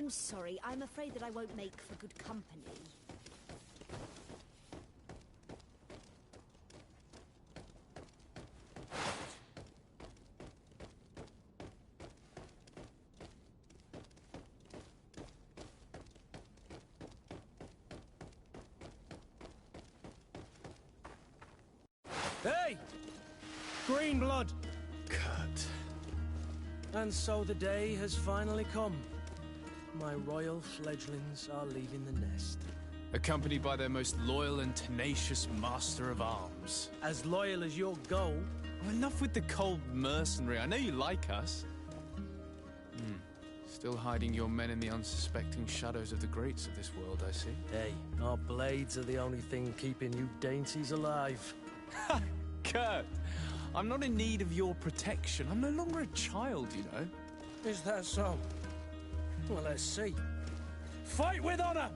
I'm sorry. I'm afraid that I won't make for good company. Hey! Green blood! Kurt. And so the day has finally come. My royal fledglings are leaving the nest. Accompanied by their most loyal and tenacious master of arms. As loyal as your goal. Oh, enough with the cold mercenary. I know you like us. Still hiding your men in the unsuspecting shadows of the greats of this world, I see. Hey, our blades are the only thing keeping you dainties alive. Ha! Kurt! I'm not in need of your protection. I'm no longer a child, you know. Is that so? Well, let's see. Fight with honor!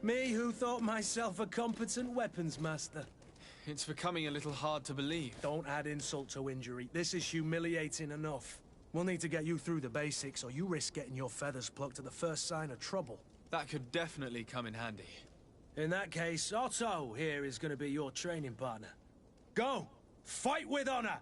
Me who thought myself a competent weapons master. It's becoming a little hard to believe. Don't add insult to injury. This is humiliating enough. We'll need to get you through the basics, or you risk getting your feathers plucked at the first sign of trouble. That could definitely come in handy. In that case, Otto here is going to be your training partner. Go! Fight with honor!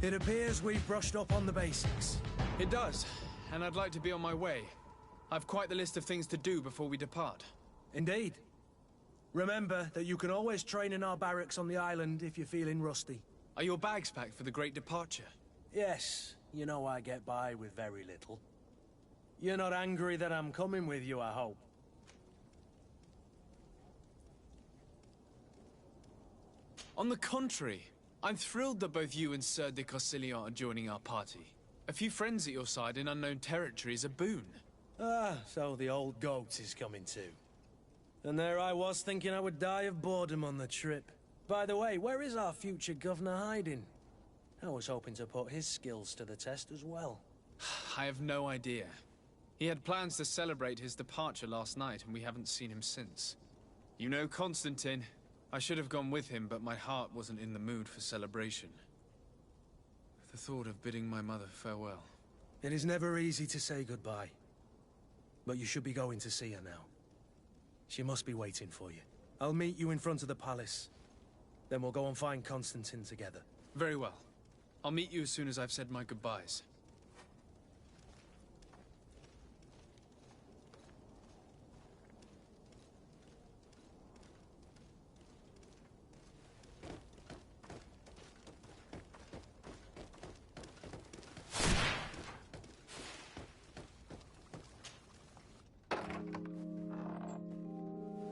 It appears we've brushed up on the basics. It does, and I'd like to be on my way. I've quite the list of things to do before we depart. Indeed. Remember that you can always train in our barracks on the island if you're feeling rusty. Are your bags packed for the great departure? Yes, you know I get by with very little. You're not angry that I'm coming with you, I hope. On the contrary, I'm thrilled that both you and Sir de Corsilion are joining our party. A few friends at your side in unknown territory is a boon. Ah, so the old goat is coming too. And there I was thinking I would die of boredom on the trip. By the way, where is our future governor hiding? I was hoping to put his skills to the test as well. I have no idea. He had plans to celebrate his departure last night, and we haven't seen him since. You know Constantine. I should have gone with him, but my heart wasn't in the mood for celebration. The thought of bidding my mother farewell. It is never easy to say goodbye. But you should be going to see her now. She must be waiting for you. I'll meet you in front of the palace. Then we'll go and find Constantine together. Very well. I'll meet you as soon as I've said my goodbyes.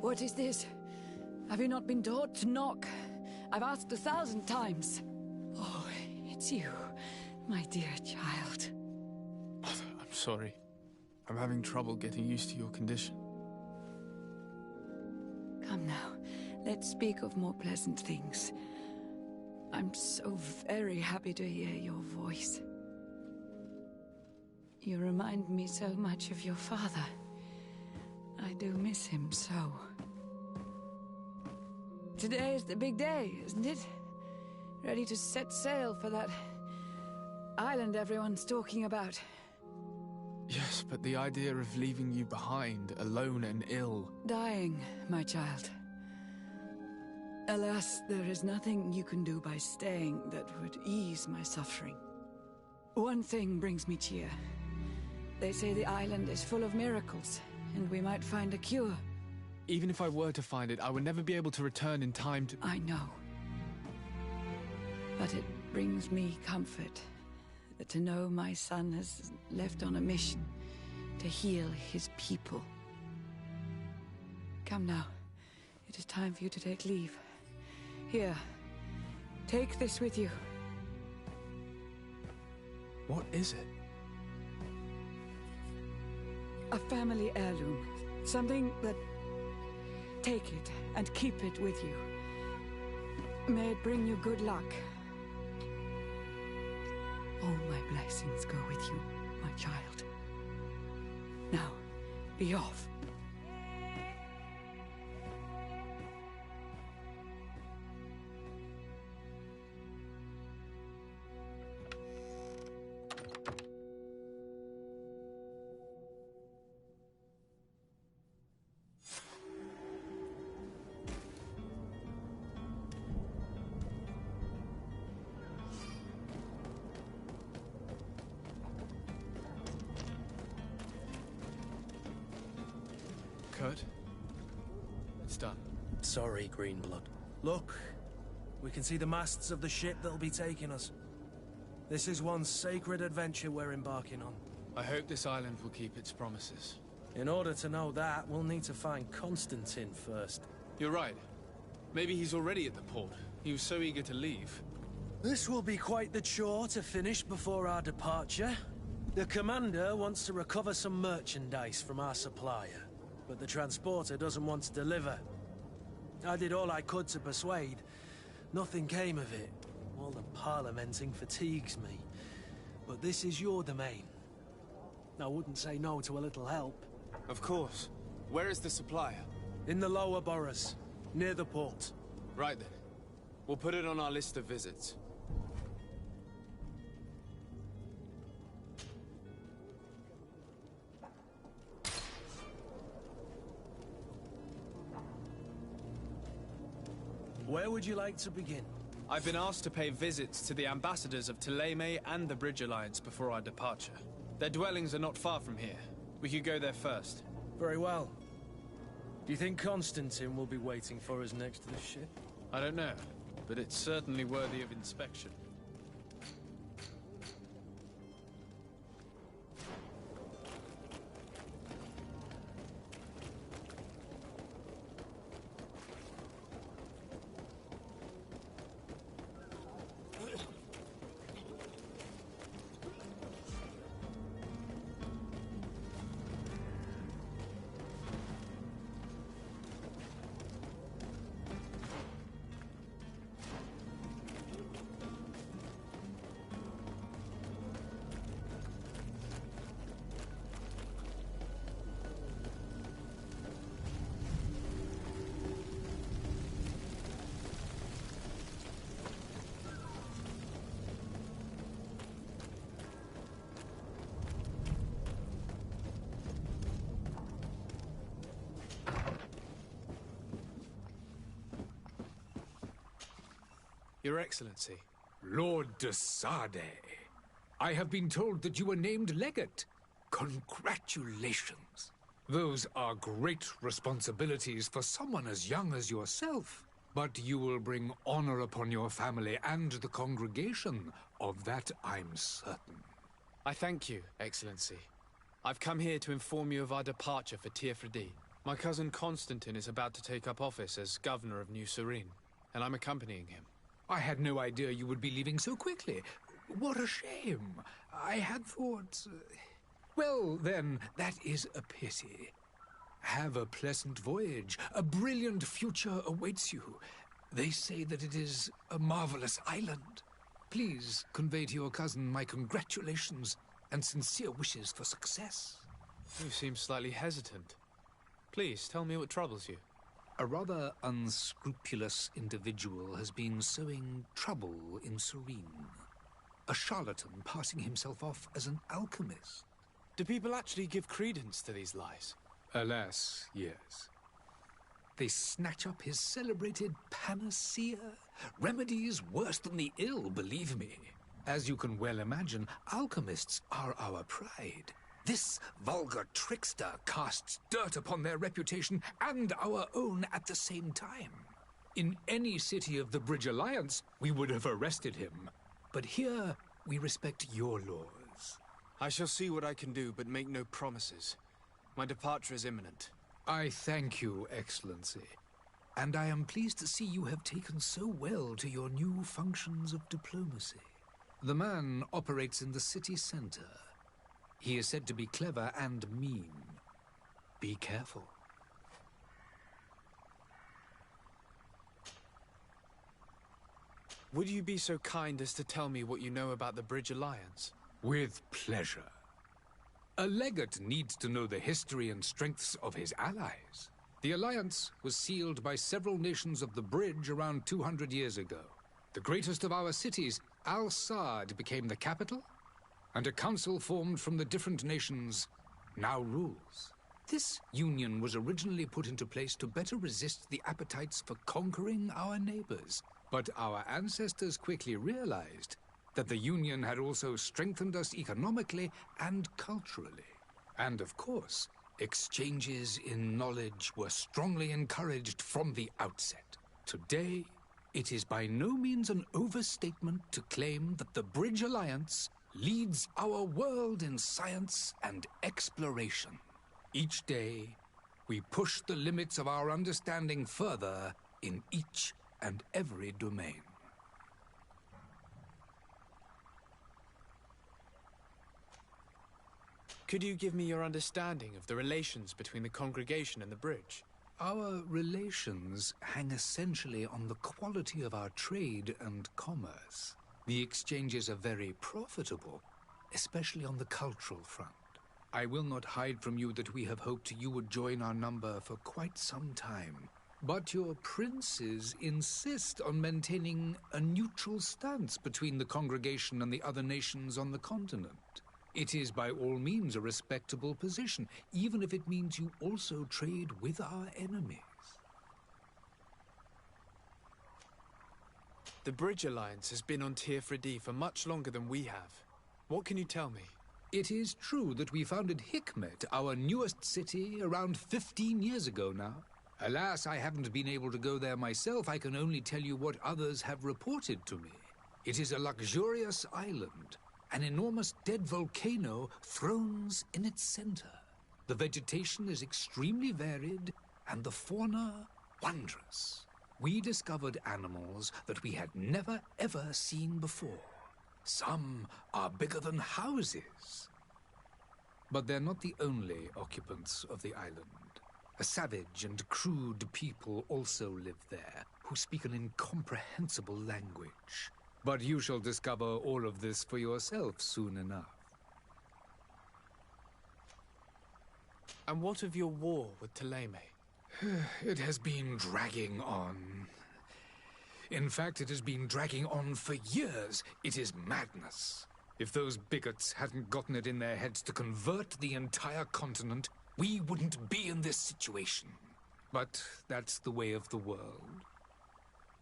What is this? Have you not been taught to knock? I've asked 1,000 times. Oh, it's you, my dear child. Mother, I'm sorry. I'm having trouble getting used to your condition. Come now, let's speak of more pleasant things. I'm so very happy to hear your voice. You remind me so much of your father. I do miss him so. Today is the big day, isn't it? Ready to set sail for that island everyone's talking about. Yes, but the idea of leaving you behind, alone and ill... Dying, my child. Alas, there is nothing you can do by staying that would ease my suffering. One thing brings me cheer. They say the island is full of miracles, and we might find a cure. Even if I were to find it, I would never be able to return in time to... I know. But it brings me comfort to know my son has left on a mission to heal his people. Come now. It is time for you to take leave. Here, take this with you. What is it? A family heirloom. Something that... Take it and keep it with you. May it bring you good luck. All my blessings go with you, my child. Now, be off. Kurt? It's done. Sorry, Greenblood. Look, we can see the masts of the ship that'll be taking us. This is one sacred adventure we're embarking on. I hope this island will keep its promises. In order to know that, we'll need to find Constantine first. You're right. Maybe he's already at the port. He was so eager to leave. This will be quite the chore to finish before our departure. The commander wants to recover some merchandise from our supplier, but the transporter doesn't want to deliver. I did all I could to persuade. Nothing came of it. All the parliamenting fatigues me. But this is your domain. I wouldn't say no to a little help. Of course. Where is the supplier? In the lower boroughs, near the port. Right then. We'll put it on our list of visits. Where would you like to begin? I've been asked to pay visits to the ambassadors of Thélème and the Bridge Alliance before our departure. Their dwellings are not far from here. We could go there first. Very well. Do you think Constantine will be waiting for us next to the ship? I don't know, but it's certainly worthy of inspection. Your Excellency. Lord de Sade, I have been told that you were named legate. Congratulations. Those are great responsibilities for someone as young as yourself. But you will bring honor upon your family and the congregation. Of that I'm certain. I thank you, Excellency. I've come here to inform you of our departure for Tiefredi. My cousin Constantine is about to take up office as governor of New Serene, and I'm accompanying him. I had no idea you would be leaving so quickly. What a shame. I had thought... Well, then, that is a pity. Have a pleasant voyage. A brilliant future awaits you. They say that it is a marvelous island. Please convey to your cousin my congratulations and sincere wishes for success. You seem slightly hesitant. Please, tell me what troubles you. A rather unscrupulous individual has been sowing trouble in Serene. A charlatan passing himself off as an alchemist. Do people actually give credence to these lies? Alas, yes. They snatch up his celebrated panacea. Remedies worse than the ill, believe me. As you can well imagine, alchemists are our pride. This vulgar trickster casts dirt upon their reputation and our own at the same time. In any city of the Bridge Alliance, we would have arrested him. But here, we respect your laws. I shall see what I can do, but make no promises. My departure is imminent. I thank you, Excellency. And I am pleased to see you have taken so well to your new functions of diplomacy. The man operates in the city center. He is said to be clever and mean. Be careful. Would you be so kind as to tell me what you know about the Bridge Alliance? With pleasure. A legate needs to know the history and strengths of his allies. The alliance was sealed by several nations of the Bridge around 200 years ago. The greatest of our cities, Al-Saad, became the capital, and a council formed from the different nations now rules. This union was originally put into place to better resist the appetites for conquering our neighbors. But our ancestors quickly realized that the union had also strengthened us economically and culturally. And of course, exchanges in knowledge were strongly encouraged from the outset. Today, it is by no means an overstatement to claim that the Bridge Alliance leads our world in science and exploration. Each day, we push the limits of our understanding further in each and every domain. Could you give me your understanding of the relations between the congregation and the bridge? Our relations hang essentially on the quality of our trade and commerce. The exchanges are very profitable, especially on the cultural front. I will not hide from you that we have hoped you would join our number for quite some time. But your princes insist on maintaining a neutral stance between the congregation and the other nations on the continent. It is by all means a respectable position, even if it means you also trade with our enemies. The Bridge Alliance has been on Tir-Fredi for much longer than we have. What can you tell me? It is true that we founded Hikmet, our newest city, around 15 years ago now. Alas, I haven't been able to go there myself. I can only tell you what others have reported to me. It is a luxurious island. An enormous dead volcano thrones in its center. The vegetation is extremely varied, and the fauna wondrous. We discovered animals that we had never ever seen before. Some are bigger than houses. But they're not the only occupants of the island. A savage and crude people also live there, who speak an incomprehensible language. But you shall discover all of this for yourself soon enough. And what of your war with Thélème? It has been dragging on. In fact, it has been dragging on for years. It is madness. If those bigots hadn't gotten it in their heads to convert the entire continent, we wouldn't be in this situation. But that's the way of the world.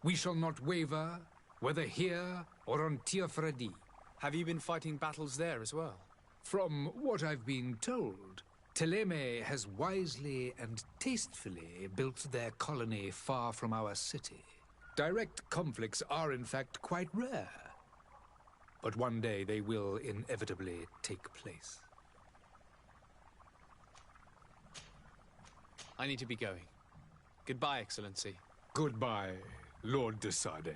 We shall not waver, whether here or on Tir-Fredi. Have you been fighting battles there as well? From what I've been told, Thélème has wisely and tastefully built their colony far from our city. Direct conflicts are, in fact, quite rare. But one day they will inevitably take place. I need to be going. Goodbye, Excellency. Goodbye, Lord de Sade.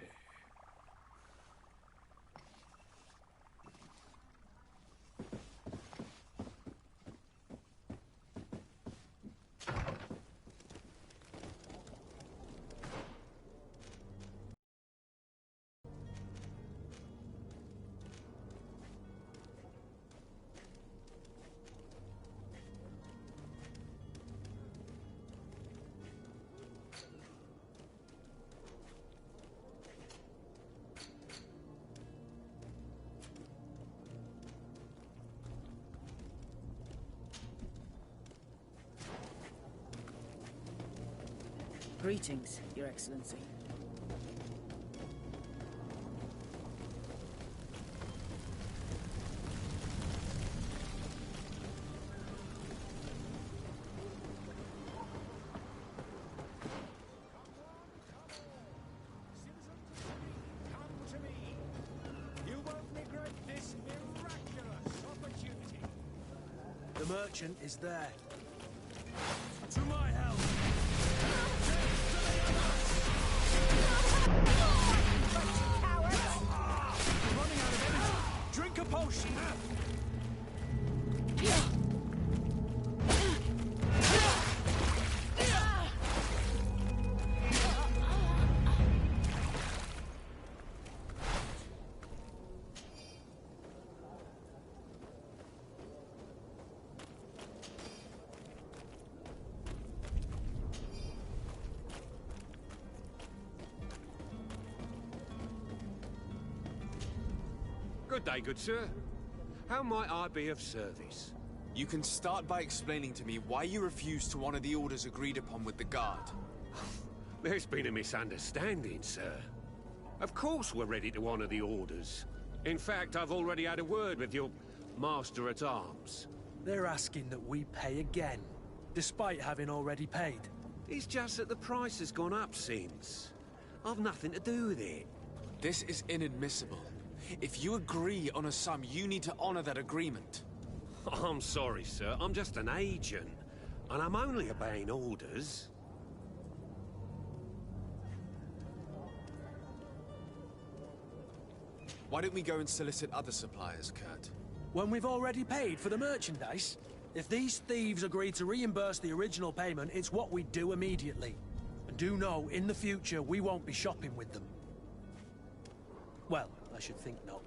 Greetings, Your Excellency. The merchant is there. To my help! Running out of energy. Drink a potion. Good day, good sir. How might I be of service? You can start by explaining to me why you refused to honor the orders agreed upon with the Guard. There's been a misunderstanding, sir. Of course we're ready to honor the orders. In fact, I've already had a word with your Master-at-Arms. They're asking that we pay again, despite having already paid. It's just that the price has gone up since. I've nothing to do with it. This is inadmissible. If you agree on a sum, you need to honor that agreement. I'm sorry, sir. I'm just an agent. And I'm only obeying orders. Why don't we go and solicit other suppliers, Kurt? When we've already paid for the merchandise? If these thieves agree to reimburse the original payment, it's what we do immediately. And do know, in the future, we won't be shopping with them. Well, I should think not.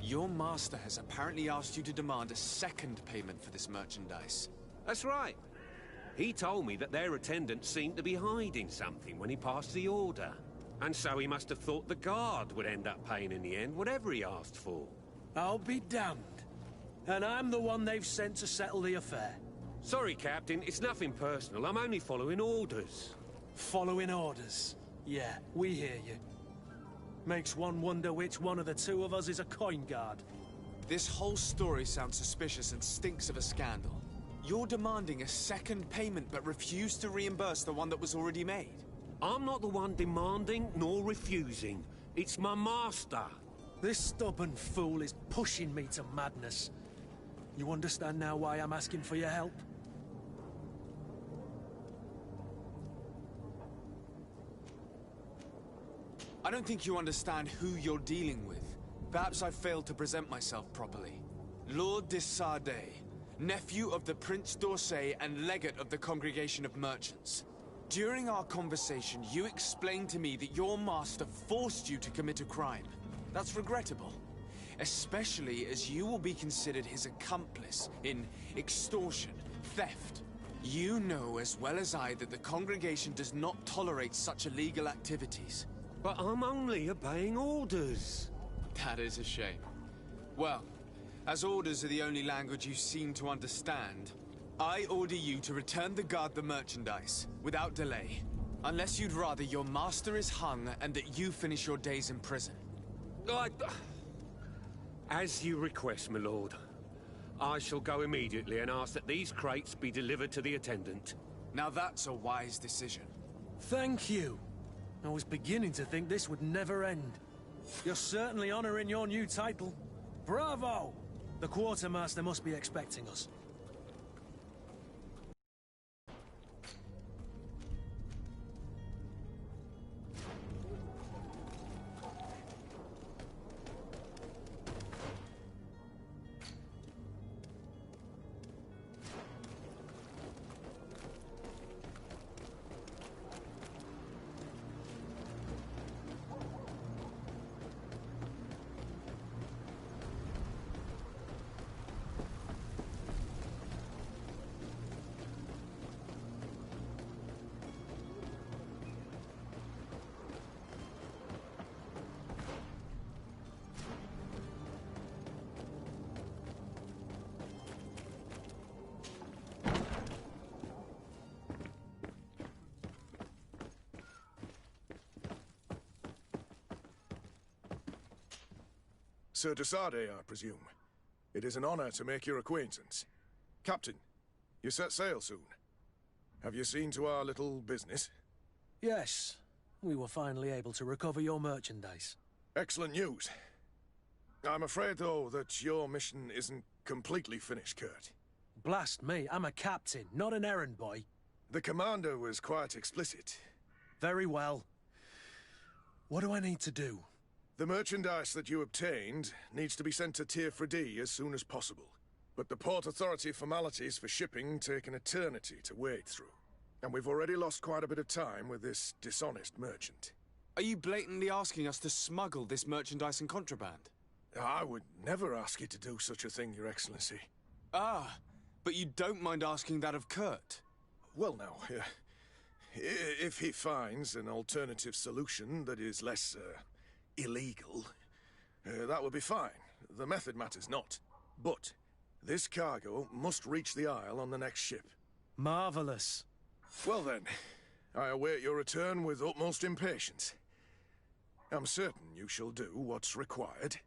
Your master has apparently asked you to demand a second payment for this merchandise. That's right. He told me that their attendant seemed to be hiding something when he passed the order. And so he must have thought the Guard would end up paying in the end, whatever he asked for. I'll be damned. And I'm the one they've sent to settle the affair. Sorry, Captain, it's nothing personal. I'm only following orders. Following orders. Yeah, we hear you. Makes one wonder which one of the two of us is a coin guard. This whole story sounds suspicious and stinks of a scandal. You're demanding a second payment but refuse to reimburse the one that was already made. I'm not the one demanding nor refusing. It's my master. This stubborn fool is pushing me to madness. You understand now why I'm asking for your help? I don't think you understand who you're dealing with. Perhaps I failed to present myself properly. Lord de Sardet, nephew of the Prince d'Orsay and legate of the Congregation of Merchants. During our conversation, you explained to me that your master forced you to commit a crime. That's regrettable, especially as you will be considered his accomplice in extortion, theft. You know as well as I that the Congregation does not tolerate such illegal activities. But I'm only obeying orders. That is a shame. Well, as orders are the only language you seem to understand, I order you to return the guard the merchandise, without delay. Unless you'd rather your master is hung and that you finish your days in prison. As you request, my lord. I shall go immediately and ask that these crates be delivered to the attendant. Now that's a wise decision. Thank you. I was beginning to think this would never end. You're certainly honoring your new title. Bravo! The quartermaster must be expecting us. Sir de Sardet, I presume. It is an honor to make your acquaintance. Captain, you set sail soon. Have you seen to our little business? Yes. We were finally able to recover your merchandise. Excellent news. I'm afraid, though, that your mission isn't completely finished, Kurt. Blast me, I'm a captain, not an errand boy. The commander was quite explicit. Very well. What do I need to do? The merchandise that you obtained needs to be sent to Tier 4D as soon as possible. But the Port Authority formalities for shipping take an eternity to wade through. And we've already lost quite a bit of time with this dishonest merchant. Are you blatantly asking us to smuggle this merchandise and contraband? I would never ask you to do such a thing, Your Excellency. Ah, but you don't mind asking that of Kurt? Well, now, if he finds an alternative solution that is less, illegal, that would be fine. The method matters not. But this cargo must reach the Isle on the next ship. Marvelous. Well then, I await your return with utmost impatience. I'm certain you shall do what's required.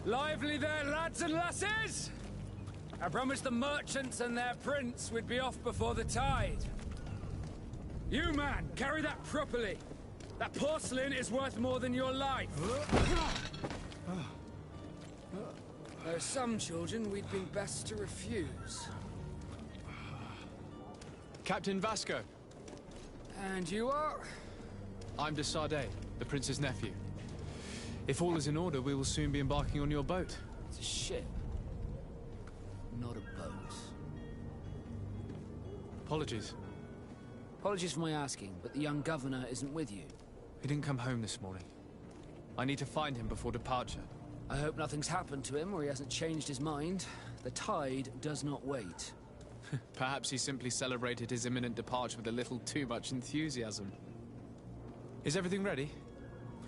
Lively there, lads and lasses! I promised the merchants and their prince we'd be off before the tide. You, man, carry that properly. That porcelain is worth more than your life. There are some children we'd been best to refuse. Captain Vasco. And you are? I'm de Sardet, the prince's nephew. If all is in order, we will soon be embarking on your boat. It's a ship. Not a boat. Apologies. Apologies for my asking, but the young governor isn't with you. He didn't come home this morning. I need to find him before departure. I hope nothing's happened to him or he hasn't changed his mind. The tide does not wait. Perhaps he simply celebrated his imminent departure with a little too much enthusiasm. Is everything ready?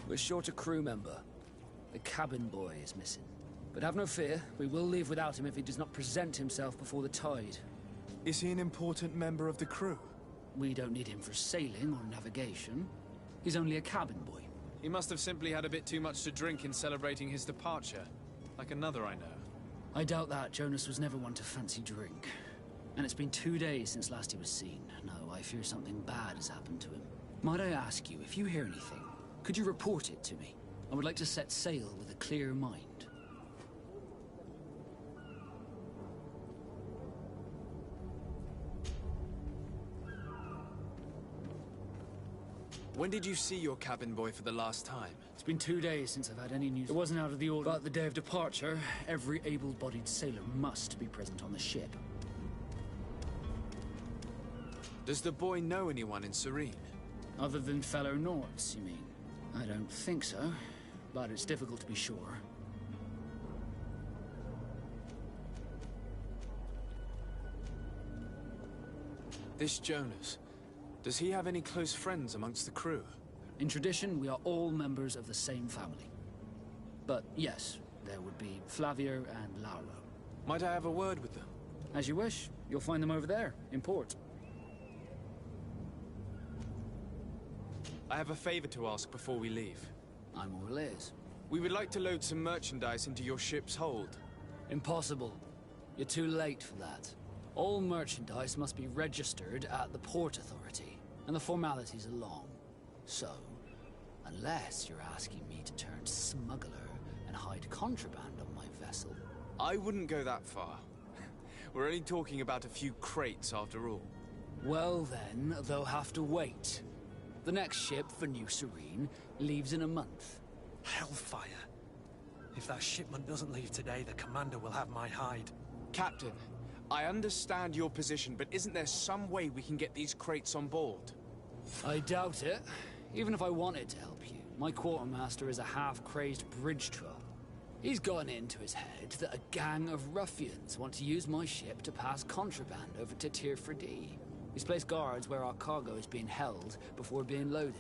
We're short a crew member. The cabin boy is missing. But have no fear, we will leave without him if he does not present himself before the tide. Is he an important member of the crew? We don't need him for sailing or navigation. He's only a cabin boy. He must have simply had a bit too much to drink in celebrating his departure. Like another I know. I doubt that. Jonas was never one to fancy drink. And it's been 2 days since last he was seen. No, I fear something bad has happened to him. Might I ask you, if you hear anything, could you report it to me? I would like to set sail with a clear mind. When did you see your cabin boy for the last time? It's been 2 days since I've had any news. It wasn't out of the order. But the day of departure, every able-bodied sailor must be present on the ship. Does the boy know anyone in Serene? Other than fellow Nords, you mean? I don't think so, but it's difficult to be sure. This Jonas, does he have any close friends amongst the crew? In tradition, we are all members of the same family. But yes, there would be Flavio and Lauro. Might I have a word with them? As you wish. You'll find them over there, in port. I have a favor to ask before we leave. I'm all ears. We would like to load some merchandise into your ship's hold. Impossible. You're too late for that. All merchandise must be registered at the Port Authority, and the formalities are long. So, unless you're asking me to turn smuggler and hide contraband on my vessel... I wouldn't go that far. We're only talking about a few crates after all. Well then, they'll have to wait. The next ship for New Serene leaves in a month. Hellfire. If that shipment doesn't leave today, the commander will have my hide. Captain, I understand your position, but isn't there some way we can get these crates on board? I doubt it. Even if I wanted to help you, my quartermaster is a half-crazed bridge troll. He's gotten into his head that a gang of ruffians want to use my ship to pass contraband over to Tirfredi. He's placed guards where our cargo is being held before being loaded.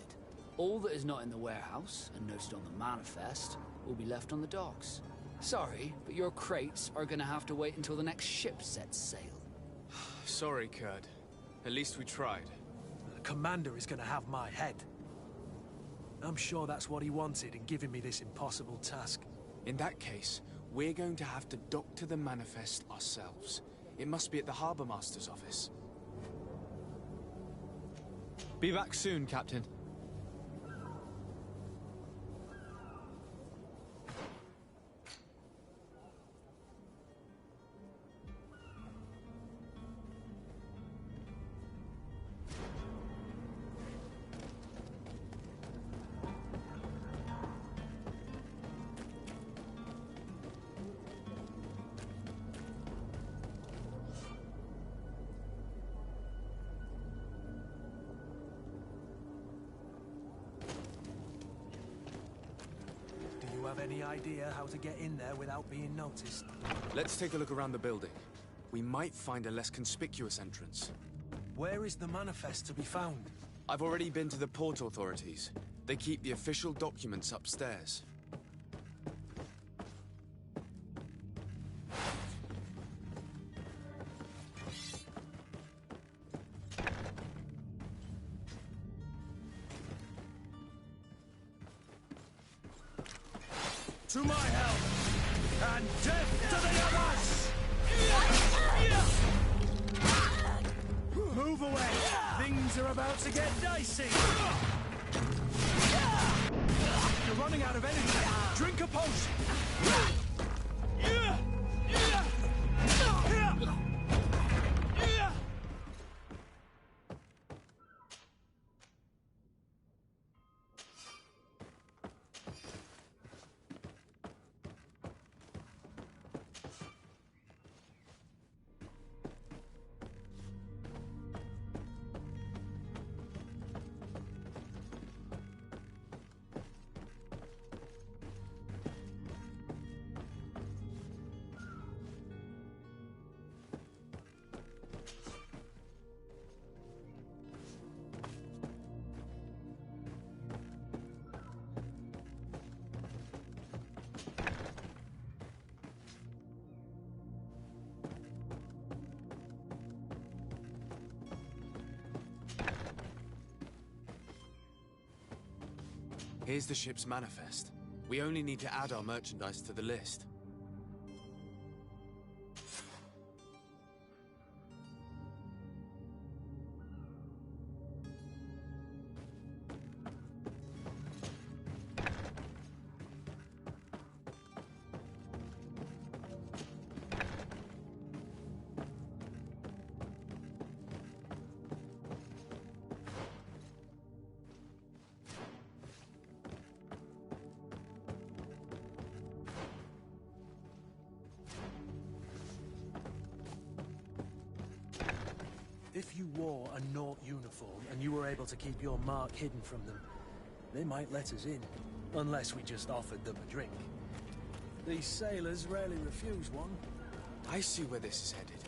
All that is not in the warehouse, and noted on the manifest, will be left on the docks. Sorry, but your crates are gonna have to wait until the next ship sets sail. Sorry, Kurd. At least we tried. The commander is gonna have my head. I'm sure that's what he wanted in giving me this impossible task. In that case, we're going to have to doctor the manifest ourselves. It must be at the Harbour Master's office. Be back soon, Captain. Any idea how to get in there without being noticed? Let's take a look around the building. We might find a less conspicuous entrance. Where is the manifest to be found? I've already been to the port authorities. They keep the official documents upstairs. To my help! And death to the others! Move away! Things are about to get dicey! You're running out of energy! Drink a potion! Here's the ship's manifest. We only need to add our merchandise to the list. If you wore a Naut uniform and you were able to keep your mark hidden from them, they might let us in, unless we just offered them a drink. These sailors rarely refuse one. I see where this is headed.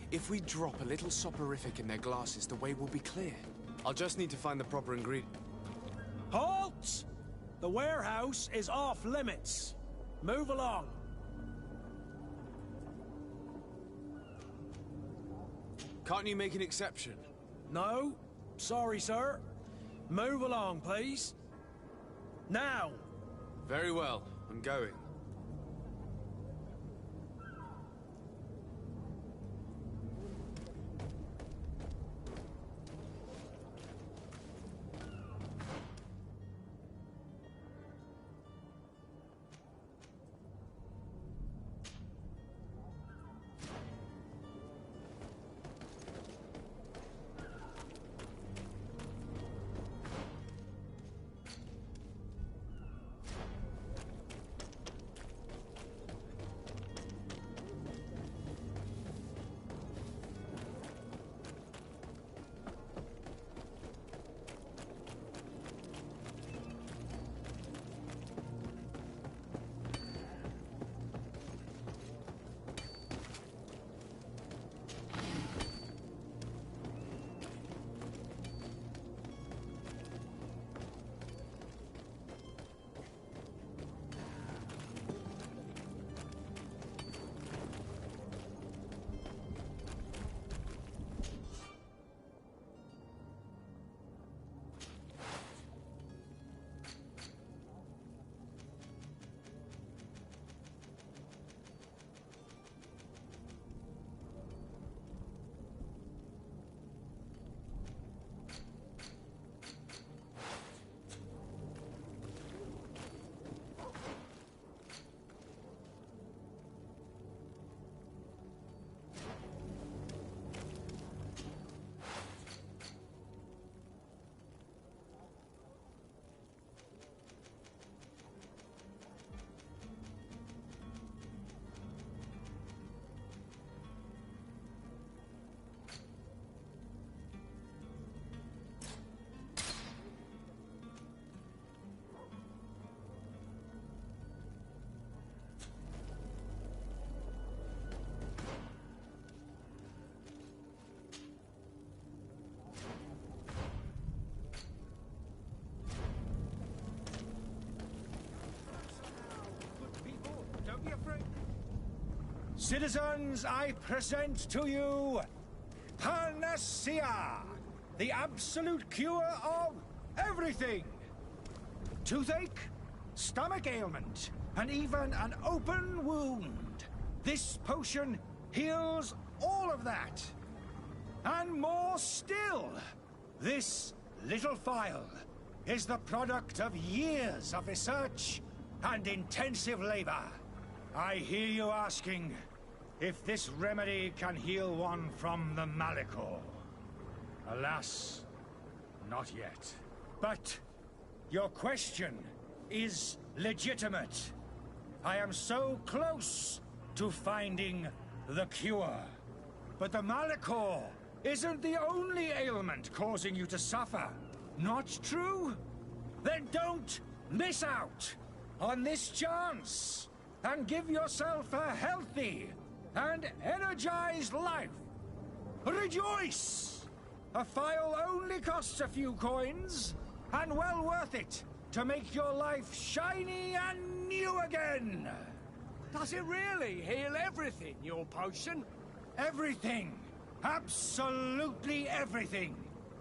If we drop a little soporific in their glasses, the way will be clear. I'll just need to find the proper ingredient. Halt! The warehouse is off limits. Move along. Can't you make an exception? No. Sorry, sir. Move along, please. Now! Very well. I'm going. Citizens, I present to you Panacea, the absolute cure of everything. Toothache, stomach ailment, and even an open wound. This potion heals all of that. And more still, this little phial is the product of years of research and intensive labor. I hear you asking if this remedy can heal one from the Malachor. Alas, not yet. But your question is legitimate. I am so close to finding the cure. But the Malachor isn't the only ailment causing you to suffer. Not true? Then don't miss out on this chance and give yourself a healthy and energized life. Rejoice! A phial only costs a few coins, and well worth it to make your life shiny and new again. Does it really heal everything, your potion? Everything. Absolutely everything.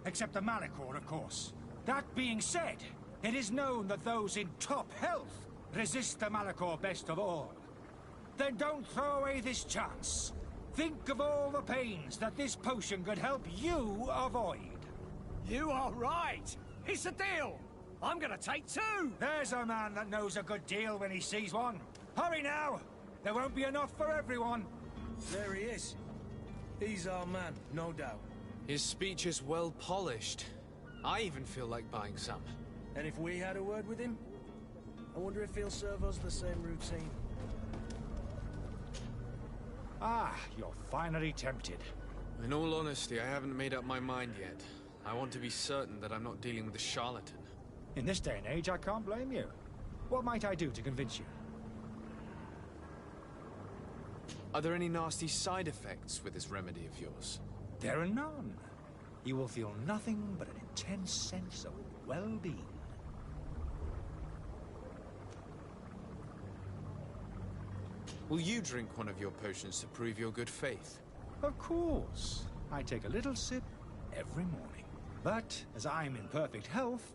Except the Malachor, of course. That being said, It is known that those in top health resist the Malachor best of all. Then don't throw away this chance. Think of all the pains that this potion could help you avoid. You are right. It's a deal. I'm gonna take two. There's a man that knows a good deal when he sees one. Hurry now. There won't be enough for everyone. There he is. He's our man, no doubt. His speech is well polished. I even feel like buying some. And if we had a word with him, I wonder if he'll serve us the same routine. Ah, you're finally tempted. In all honesty, I haven't made up my mind yet. I want to be certain that I'm not dealing with a charlatan. In this day and age, I can't blame you. What might I do to convince you? Are there any nasty side effects with this remedy of yours? There are none. You will feel nothing but an intense sense of well-being. Will you drink one of your potions to prove your good faith? Of course. I take a little sip every morning. But as I'm in perfect health,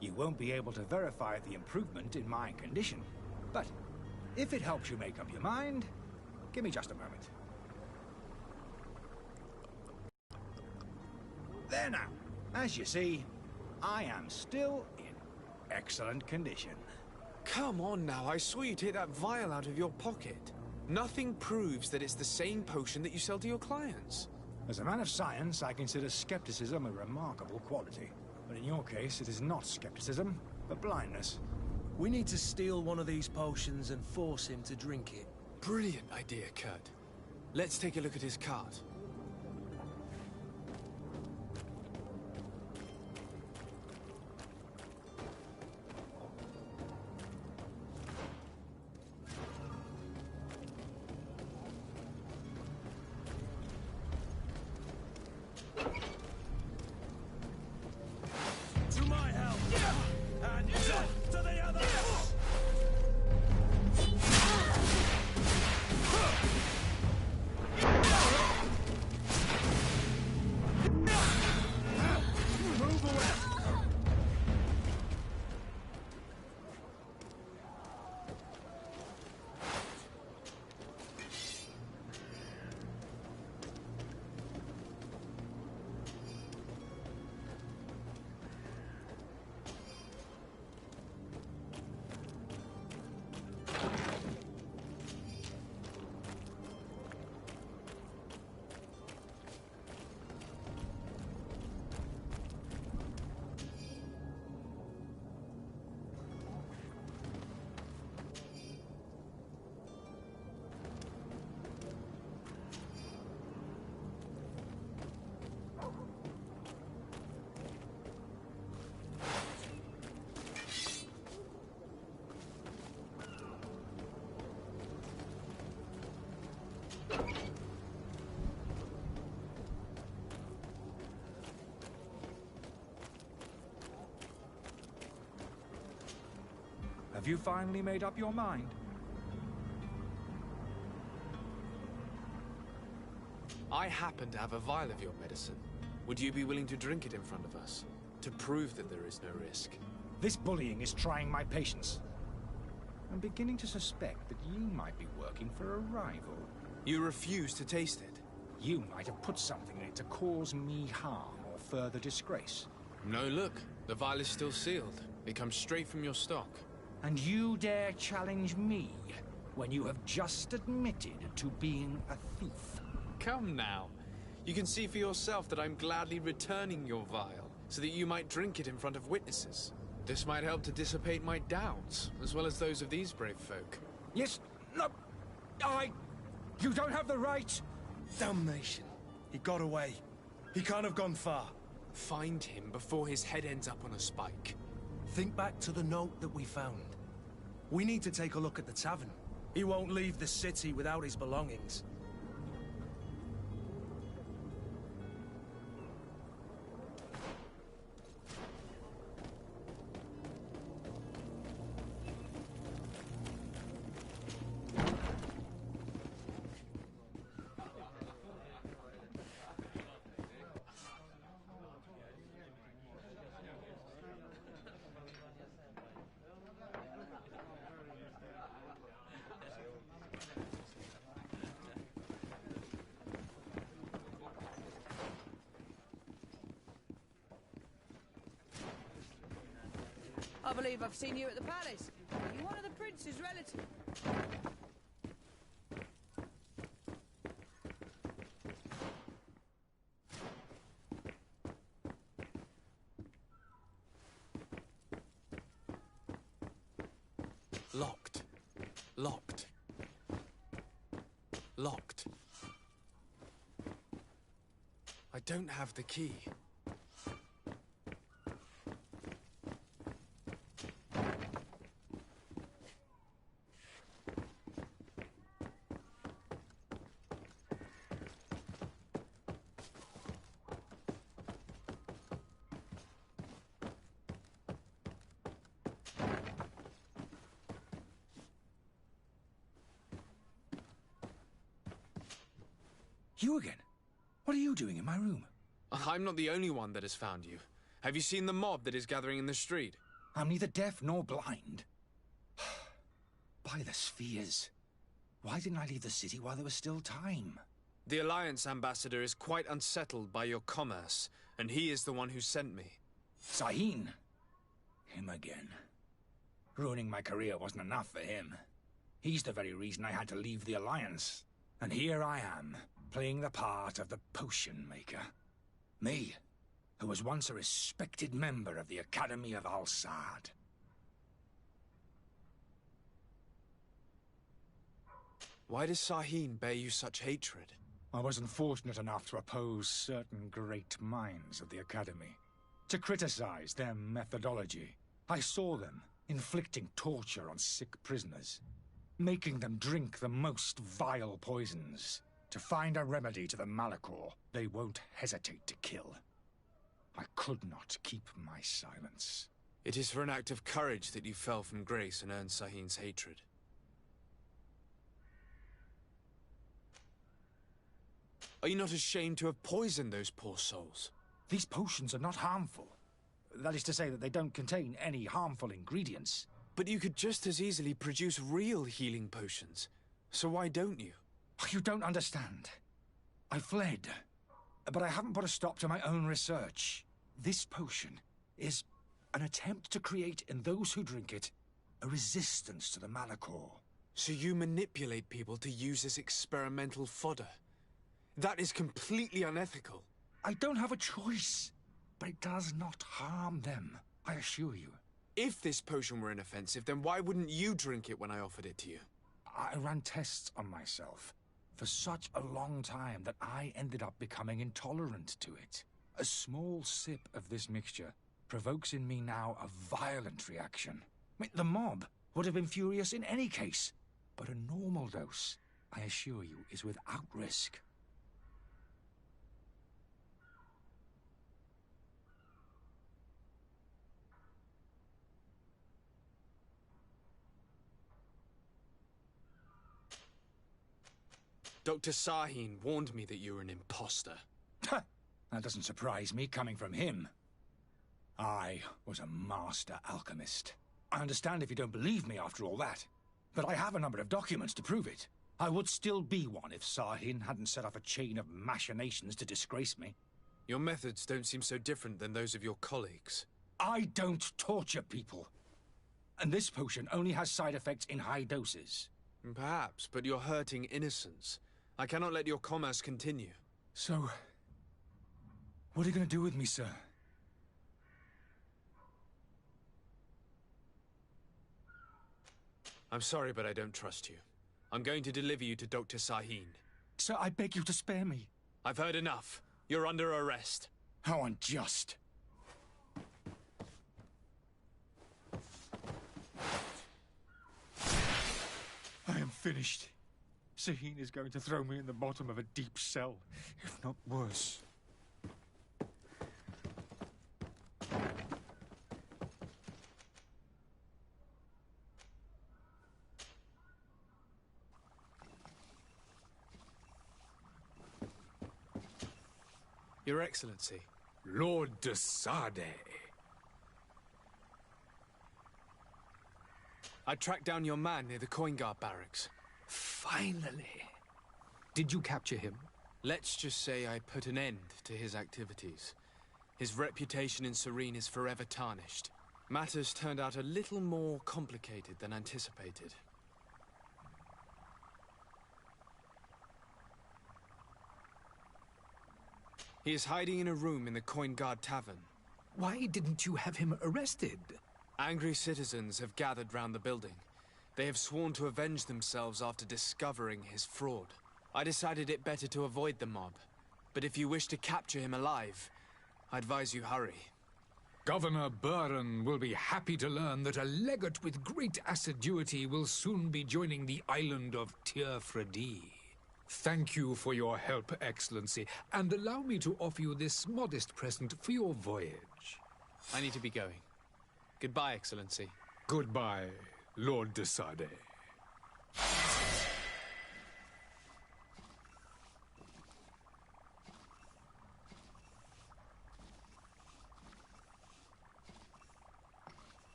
you won't be able to verify the improvement in my condition. But if it helps you make up your mind, give me just a moment. There now. As you see, I am still in excellent condition. Come on now, I saw you take that vial out of your pocket. Nothing proves that it's the same potion that you sell to your clients. As a man of science, I consider skepticism a remarkable quality. But in your case, it is not skepticism, but blindness. We need to steal one of these potions and force him to drink it. Brilliant idea, Kurt. Let's take a look at his cart. To my help! And to the others! Move away! Have you finally made up your mind? I happen to have a vial of your medicine. Would you be willing to drink it in front of us? To prove that there is no risk? This bullying is trying my patience. I'm beginning to suspect that you might be working for a rival. You refuse to taste it? You might have put something in it to cause me harm or further disgrace. No, look. The vial is still sealed. It comes straight from your stock. And you dare challenge me when you have just admitted to being a thief? Come now. You can see for yourself that I'm gladly returning your vial, so that you might drink it in front of witnesses. This might help to dissipate my doubts, as well as those of these brave folk. Yes, no, you don't have the right. Damnation. He got away. He can't have gone far. Find him before his head ends up on a spike. Think back to the note that we found. We need to take a look at the tavern. He won't leave the city without his belongings. I believe I've seen you at the palace. Are you one of the prince's relatives? Locked. Locked. Locked. I don't have the key. You again? What are you doing in my room? I'm not the only one that has found you. Have you seen the mob that is gathering in the street? I'm neither deaf nor blind. By the spheres. Why didn't I leave the city while there was still time? The Alliance ambassador is quite unsettled by your commerce, and he is the one who sent me. Sahin. Him again. Ruining my career wasn't enough for him. He's the very reason I had to leave the Alliance. And here I am, playing the part of the potion maker. Me, who was once a respected member of the Academy of Al-Sad. Why does Sahin bear you such hatred? I wasn't fortunate enough to oppose certain great minds of the Academy. To criticize their methodology. I saw them inflicting torture on sick prisoners. Making them drink the most vile poisons. To find a remedy to the Malachor they won't hesitate to kill. I could not keep my silence. It is for an act of courage that you fell from grace and earned Sahin's hatred. Are you not ashamed to have poisoned those poor souls? These potions are not harmful. That is to say that they don't contain any harmful ingredients. But you could just as easily produce real healing potions. So why don't you? You don't understand. I fled. But I haven't put a stop to my own research. This potion is an attempt to create in those who drink it a resistance to the Malachor. So you manipulate people to use as experimental fodder? That is completely unethical. I don't have a choice. But it does not harm them, I assure you. If this potion were inoffensive, then why wouldn't you drink it when I offered it to you? I ran tests on myself for such a long time that I ended up becoming intolerant to it. A small sip of this mixture provokes in me now a violent reaction. I mean, the mob would have been furious in any case, but a normal dose, I assure you, is without risk. Dr. Sahin warned me that you were an imposter. That doesn't surprise me, coming from him. I was a master alchemist. I understand if you don't believe me after all that, but I have a number of documents to prove it. I would still be one if Sahin hadn't set off a chain of machinations to disgrace me. Your methods don't seem so different than those of your colleagues. I don't torture people. And this potion only has side effects in high doses. Perhaps, but you're hurting innocents. I cannot let your commerce continue. So, what are you going to do with me, sir? I'm sorry, but I don't trust you. I'm going to deliver you to Dr. Sahin. Sir, I beg you to spare me. I've heard enough. You're under arrest. How unjust. I am finished. Sahin is going to throw me in the bottom of a deep cell, if not worse. Your Excellency. Lord de Sade. I tracked down your man near the Coin Guard barracks. Finally. Did you capture him? Let's just say I put an end to his activities. His reputation in Serene is forever tarnished. Matters turned out a little more complicated than anticipated. He is hiding in a room in the Coin Guard Tavern. Why didn't you have him arrested? Angry citizens have gathered round the building. They have sworn to avenge themselves after discovering his fraud. I decided it better to avoid the mob. But if you wish to capture him alive, I advise you hurry. Governor Buren will be happy to learn that a legate with great assiduity will soon be joining the island of Tir-Fredi. Thank you for your help, Excellency, and allow me to offer you this modest present for your voyage. I need to be going. Goodbye, Excellency. Goodbye, Lord de Sade.